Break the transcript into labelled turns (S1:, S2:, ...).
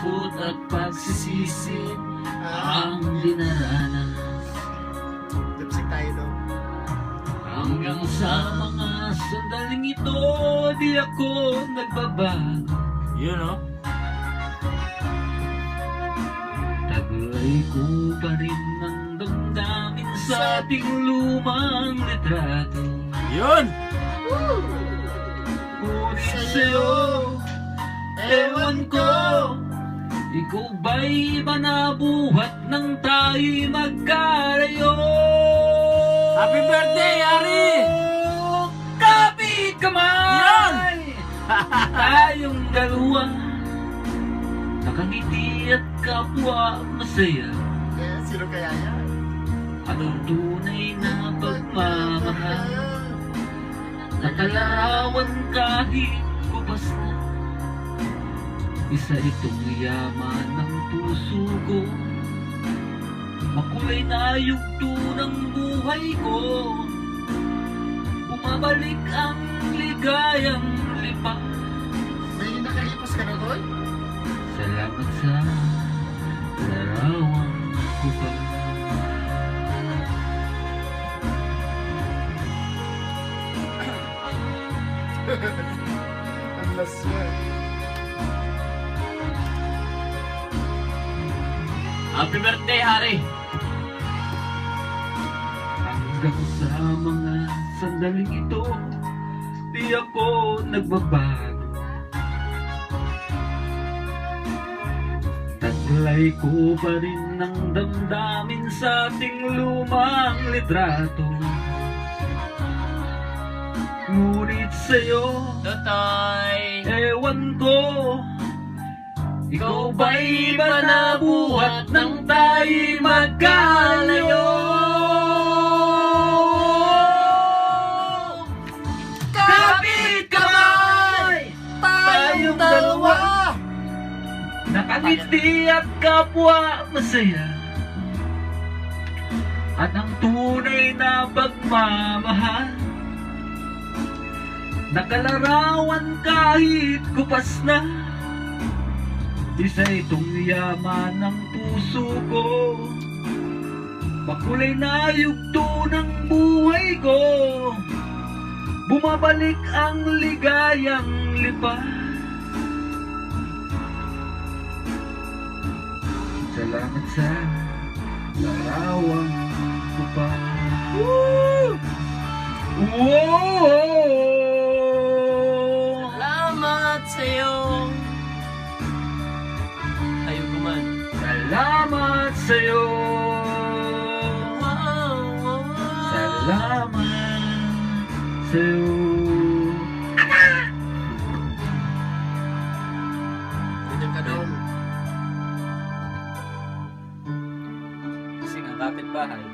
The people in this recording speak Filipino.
S1: takot at pagsisisi ang dinaranas.
S2: Lipsik tayo daw.
S1: Hanggang sa mga sandaling ito, di ako nagbabago.
S3: Yun o.
S1: Taglay ko pa rin ang damdamin sa ating lumang litrato.
S3: Yun!
S1: Ngunit sa'yo, ewan ko, ikaw ba'y iba na buhat nang tayo'y magkalayo?
S3: Happy birthday, Ari!
S1: Kapit kamay! Tayong dalawa, nakangiti at kapwa masaya.
S2: Eh, sino kaya yan?
S1: At ang tunay na pagmamahal, nakalarawan kahit kupas na. Isa itong yaman ng puso ko, makulay na yugto ng buhay ko. Bumabalik ang ligayang lipa.
S2: May nakalipas ka na doon?
S1: Salamat sa larawan ko pa.
S2: Ang laswag.
S3: Happy birthday, Hari!
S1: Hanggang sa mga sandaling ito, di ako nagbabago. Taglay ko pa rin ang damdamin sa ating lumang litrato. Ngunit sa'yo,
S3: Totoy!
S1: ewan ko, ikaw ba'y iba na buhat nang tayo'y magkalayo? Kapit kamay! Tayong dalawa, nakangiti at kapwa masaya. At ang tunay na pagmamahal, nakalarawan kahit kupas na. Isa itong yaman ng puso ko, makulay na yugto ng buhay ko. Bumabalik ang ligayang lipa. Salamat sa larawan ko pa. Wow!
S3: Salamat sa'yo! Ayaw kuman.
S1: Salamat sa'yo. Salamat sa'yo.
S2: Ganyan ka daw.
S3: Kasi ang kapitbahay.